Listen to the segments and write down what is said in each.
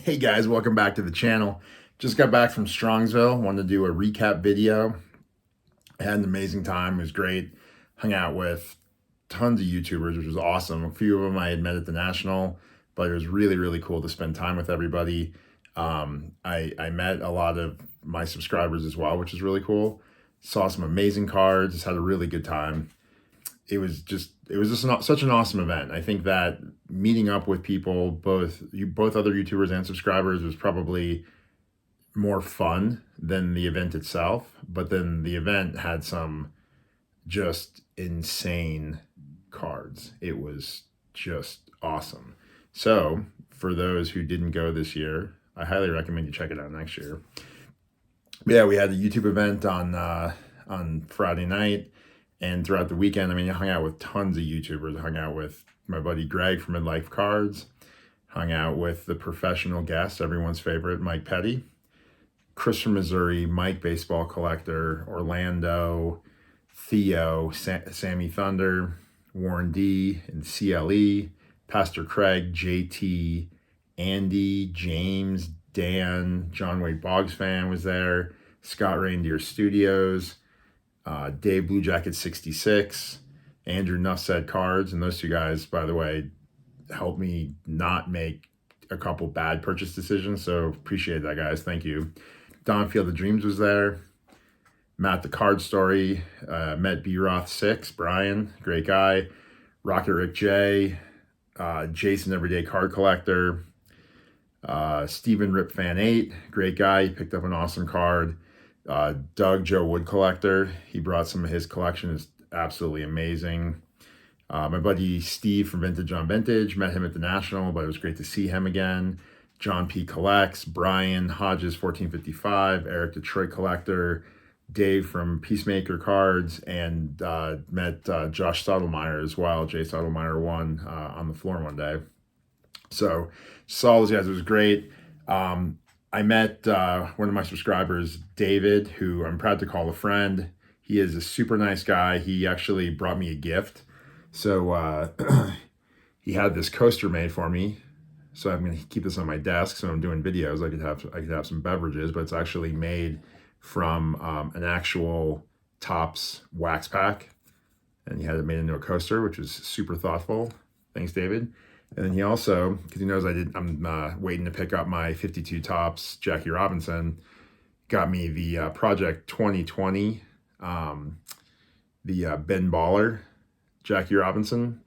Hey guys, welcome back to the channel. Just got back from Strongsville. Wanted to do a recap video. I had an amazing time. It was great. Hung out with tons of YouTubers, which was awesome. A few of them I had met at the National, but it was really, really cool to spend time with everybody. I met a lot of my subscribers as well, which is really cool. Saw some amazing cards. Just had a really good time. It was just such an awesome event. I think that meeting up with people, both other YouTubers and subscribers, was probably more fun than the event itself. But then the event had some just insane cards. It was just awesome. So for those who didn't go this year, I highly recommend you check it out next year. But yeah, we had a YouTube event on Friday night. And throughout the weekend, I hung out with tons of YouTubers. I hung out with my buddy Greg from Midlife Cards. Hung out with the professional guest, everyone's favorite, Mike Petty. Chris from Missouri, Mike Baseball Collector, Orlando, Theo, Sammy Thunder, Warren D, and CLE, Pastor Craig, JT, Andy, James, Dan, John Wayne Boggs fan was there, Scott Reindeer Studios, Dave Blue Jacket 66, Andrew Nuff Said Cards, and those two guys, by the way, helped me not make a couple bad purchase decisions, so appreciate that, guys. Thank you. Don Field of Dreams was there. Matt the Card Story, met B-Roth 6, Brian, great guy. Rocket Rick J, Jason Everyday Card Collector, Steven Rip Fan 8, great guy, he picked up an awesome card. Doug Joe Wood Collector, he brought some of his collection, is absolutely amazing. My buddy Steve from Vintage on Vintage, met him at the National, but it was great to see him again. John P. Collects, Brian Hodges 1455, Eric Detroit Collector, Dave from Peacemaker Cards, and met Josh Stottlemyre as well. Jay Stottlemyre won on the floor one day. So saw those guys, it was great. I met one of my subscribers, David, who I'm proud to call a friend. He is a super nice guy. He actually brought me a gift. So he had this coaster made for me. So I'm going to keep this on my desk. So I'm doing videos. I could have some beverages, but it's actually made from an actual Topps wax pack. And he had it made into a coaster, which was super thoughtful. Thanks, David. And then he also, because he knows I'm waiting to pick up my 52 Topps Jackie Robinson, got me the Project 2020, the Ben Baller Jackie Robinson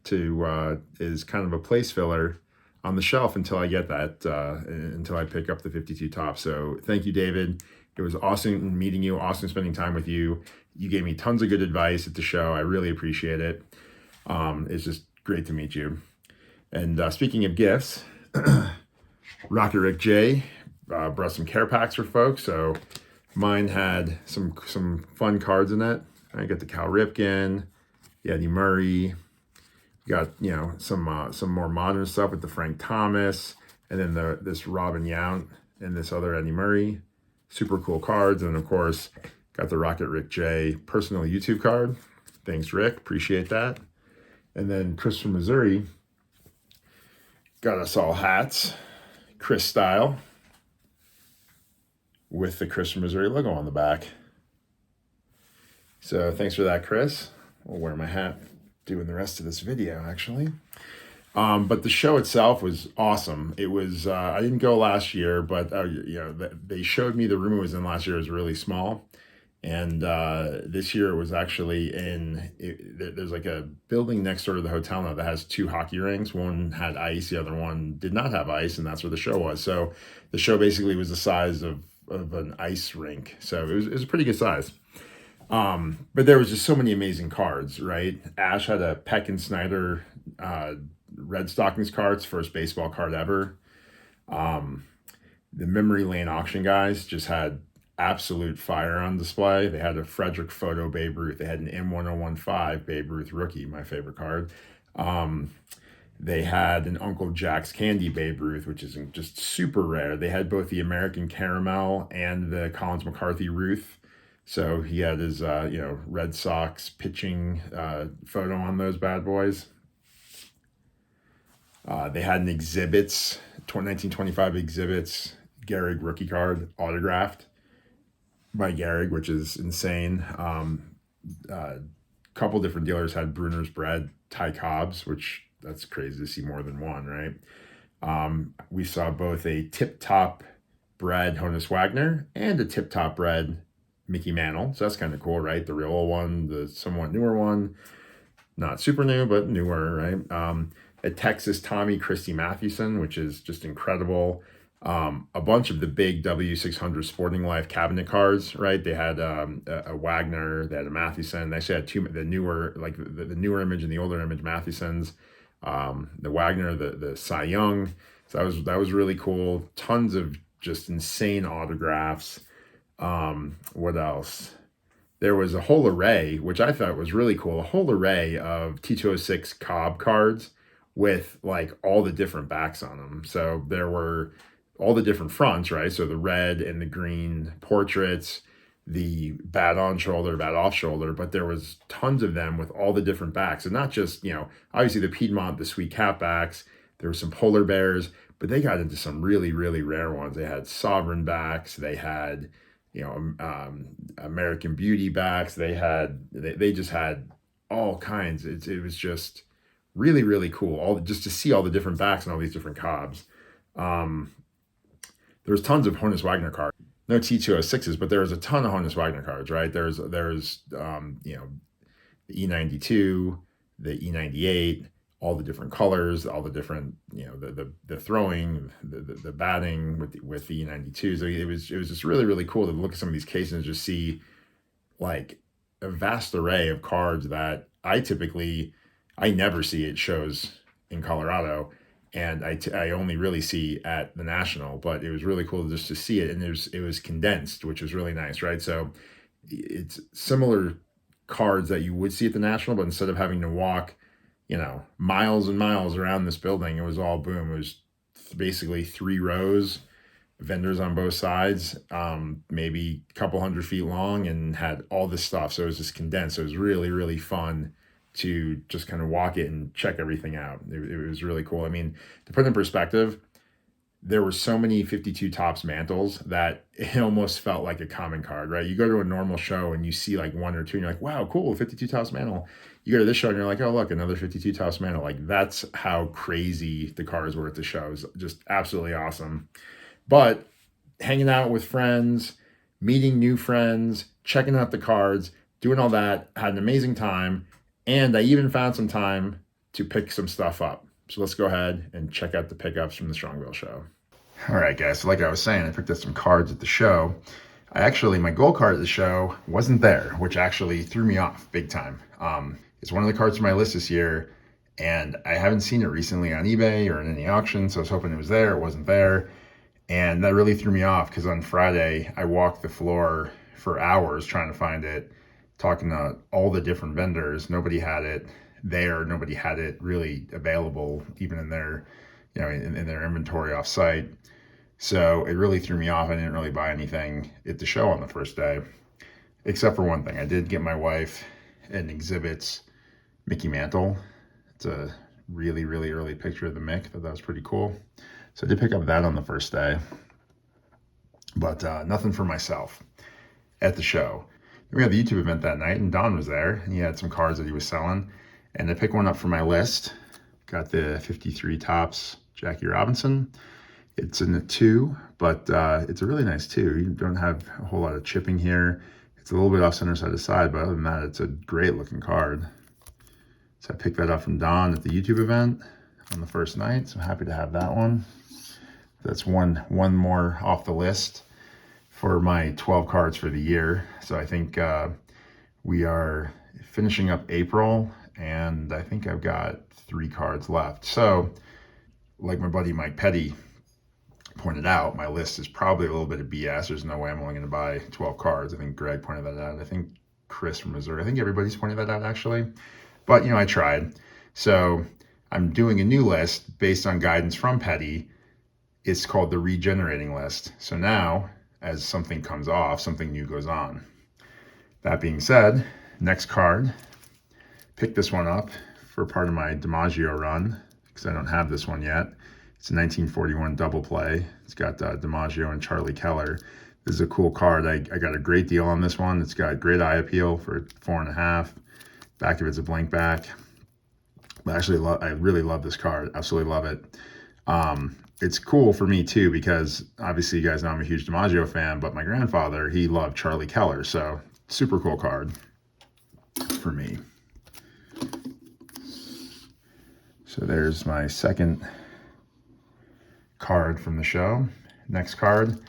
is kind of a place filler on the shelf until I get that, until I pick up the 52 Topps. So thank you, David. It was awesome meeting you, awesome spending time with you. You gave me tons of good advice at the show. I really appreciate it. It's just great to meet you. And speaking of gifts, Rocket Rick J brought some care packs for folks. So mine had some fun cards in it. I got the Cal Ripken, the Eddie Murray. Got some more modern stuff with the Frank Thomas, and then this Robin Yount and this other Eddie Murray. Super cool cards, and of course got the Rocket Rick J personal YouTube card. Thanks, Rick. Appreciate that. And then Chris from Missouri got us all hats, Chris style, with the Chris from Missouri logo on the back. So thanks for that, Chris. I'll wear my hat doing the rest of this video, actually. But the show itself was awesome. It was, I didn't go last year, but they showed me the room it was in last year was really small. And this year it was actually there's like a building next door to the hotel now that has 2 hockey rinks. One had ice, the other one did not have ice, and that's where the show was. So the show basically was the size of an ice rink. So it was a pretty good size. But there was just so many amazing cards, right? Ash had a Peck and Snyder Red Stockings cards, first baseball card ever. The Memory Lane auction guys just had absolute fire on display. They had a Frederick Photo Babe Ruth. They had an M1015 Babe Ruth rookie, my favorite card. They had an Uncle Jack's Candy Babe Ruth, which is just super rare. They had both the American Caramel and the Collins McCarthy Ruth. So he had his, Red Sox pitching photo on those bad boys. They had an Exhibits 1925 exhibits Gehrig rookie card autographed by Gehrig, which is insane. Couple different dealers had Bruner's Bread Ty Cobbs, which that's crazy to see more than one, right? We saw both a Tip Top Bread Honus Wagner and a Tip Top Bread Mickey Mantle. So that's kind of cool, right? The real old one, the somewhat newer one, not super new, but newer, right? A Texas Tommy Christy Mathewson, which is just incredible. A bunch of the big W600 Sporting Life cabinet cards, right? They had a Wagner, they had a Mathewson. They actually had two, the newer, like the newer image and the older image Mathewsons. The Wagner, the Cy Young. So that was really cool. Tons of just insane autographs. What else? There was a whole array, which I thought was really cool, a whole array of T206 Cobb cards with like all the different backs on them. So there were all the different fronts, right? So the red and the green portraits, the bad on shoulder, bad off shoulder, but there was tons of them with all the different backs. And not just, obviously the Piedmont, the Sweet Cat backs, there were some polar bears, but they got into some really, really rare ones. They had sovereign backs, they had, American Beauty backs, they just had all kinds. It was just really, really cool. Just to see all the different backs and all these different Cobbs. There was tons of Honus Wagner cards. No T206s, but there was a ton of Honus Wagner cards, right? There's the E92, the E98, all the different colors, all the different, the throwing, the batting with the E92. So it was just really, really cool to look at some of these cases and just see like a vast array of cards that I never see at shows in Colorado. And I only really see at the National, but it was really cool just to see it. And it was condensed, which was really nice, right? So it's similar cards that you would see at the National, but instead of having to walk, miles and miles around this building, it was all boom. It was basically 3 rows, vendors on both sides, maybe a couple 100 feet long, and had all this stuff. So it was just condensed. So it was really, really fun to just kind of walk it and check everything out. It was really cool. I mean, to put it in perspective, there were so many 52 Topps mantles that it almost felt like a common card, right? You go to a normal show and you see like 1 or 2 and you're like, wow, cool, 52 Topps mantle. You go to this show and you're like, oh, look, another 52 Topps mantle. Like that's how crazy the cards were at the show. It was just absolutely awesome. But hanging out with friends, meeting new friends, checking out the cards, doing all that, had an amazing time. And I even found some time to pick some stuff up. So let's go ahead and check out the pickups from the Strongsville show. All right, guys. So like I was saying, I picked up some cards at the show. My gold card at the show wasn't there, which actually threw me off big time. It's one of the cards from my list this year, and I haven't seen it recently on eBay or in any auction, so I was hoping it was there. It wasn't there. And that really threw me off because on Friday, I walked the floor for hours trying to find it, talking to all the different vendors. Nobody had it there. Nobody had it really available, even in their, in their inventory off site. So it really threw me off. I didn't really buy anything at the show on the first day, except for one thing. I did get my wife an Exhibits Mickey Mantle. It's a really, really early picture of the Mick. I thought that was pretty cool. So I did pick up that on the first day, but nothing for myself at the show. We had the YouTube event that night, and Don was there, and he had some cards that he was selling, and I picked one up for my list. Got the 53 Topps Jackie Robinson. It's in the 2, but it's a really nice 2. You don't have a whole lot of chipping here. It's a little bit off center side to side, but other than that, it's a great looking card. So I picked that up from Don at the YouTube event on the first night, so I'm happy to have that one. That's one more off the list for my 12 cards for the year. So I think we are finishing up April, and I think I've got 3 cards left. So like my buddy Mike Petty pointed out, my list is probably a little bit of BS. There's no way I'm only going to buy 12 cards. I think Greg pointed that out. I think Chris from Missouri. I think everybody's pointed that out actually. But I tried. So I'm doing a new list based on guidance from Petty. It's called the Regenerating List. So now, as something comes off, something new goes on. That being said, next card, pick this one up for part of my DiMaggio run, because I don't have this one yet. It's a 1941 double play. It's got DiMaggio and Charlie Keller. This is a cool card. I got a great deal on this one. It's got great eye appeal for 4.5. Back of it's a blank back. But actually, I really love this card. Absolutely love it. It's cool for me too, because obviously you guys know I'm a huge DiMaggio fan, but my grandfather, he loved Charlie Keller. So super cool card for me. So there's my second card from the show. Next card.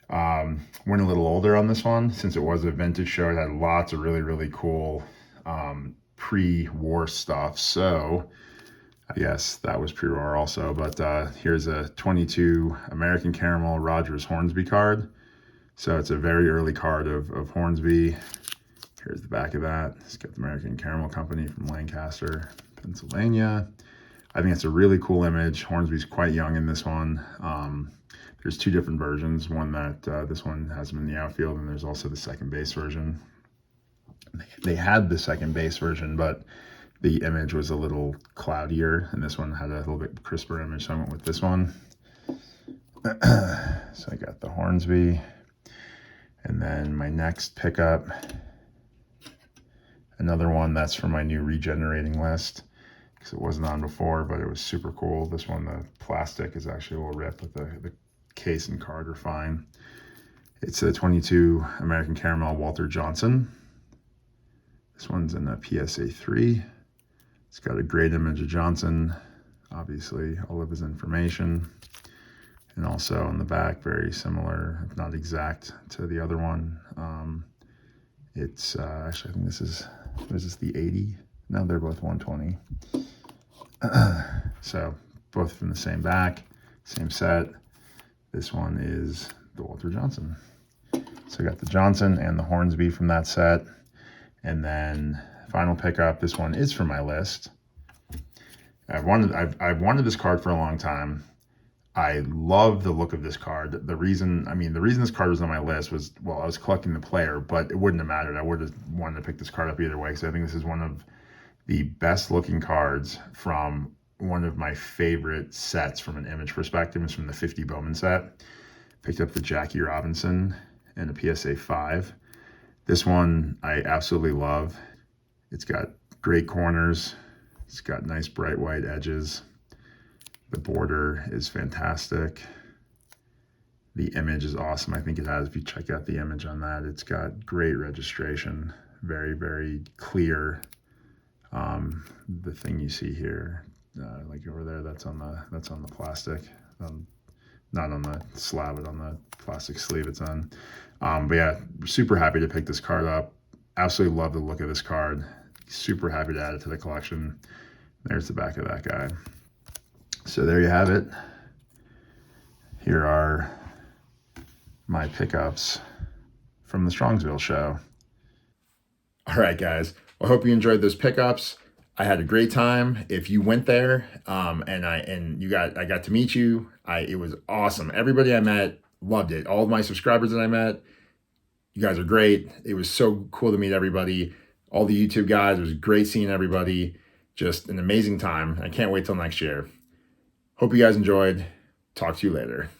Went a little older on this one. Since it was a vintage show, it had lots of really cool pre-war stuff. So I guess that was pre-war also. But here's a 22 American Caramel Rogers Hornsby card. So it's a very early card of Hornsby. Here's the back of that. It's got the American Caramel Company from Lancaster, Pennsylvania. I think it's a really cool image. Hornsby's quite young in this one. There's two different versions. One that this one has him in the outfield, and there's also the second base version. They had the second base version, but the image was a little cloudier, and this one had a little bit crisper image, so I went with this one. So I got the Hornsby, and then my next pickup, another one that's from my new regenerating list, because it wasn't on before, but it was super cool. This one, the plastic is actually a little ripped, but the case and card are fine. It's a 22 American Caramel Walter Johnson. This one's in a PSA 3. It's got a great image of Johnson, obviously all of his information, and also on the back, very similar, if not exact, to the other one. It's actually, I think this is, what is this, the 80? No, they're both 120. So both from the same back, same set. This one is the Walter Johnson. So I got the Johnson and the Hornsby from that set. And then final pickup, this one is from my list. I've wanted this card for a long time. I love the look of this card. The reason this card was on my list was, well, I was collecting the player, but it wouldn't have mattered. I would have wanted to pick this card up either way, because I think this is one of the best looking cards from one of my favorite sets from an image perspective. It's from the 50 Bowman set. Picked up the Jackie Robinson and a PSA 5. This one I absolutely love. It's got great corners. It's got nice bright white edges. The border is fantastic. The image is awesome. I think it has, if you check out the image on that, it's got great registration. Very clear. The thing you see here, like over there, that's on the plastic, not on the slab, but on the plastic sleeve it's on. But yeah, super happy to pick this card up. Absolutely love the look of this card. Super happy to add it to the collection. There's the back of that guy. So there you have it. Here are my pickups from the Strongsville show. All right, guys. I hope you enjoyed those pickups. I had a great time. If you went there, and I got to meet you, it was awesome. Everybody I met loved it. All of my subscribers that I met, you guys are great. It was so cool to meet everybody. All the YouTube guys, it was great seeing everybody. Just an amazing time. I can't wait till next year. Hope you guys enjoyed. Talk to you later.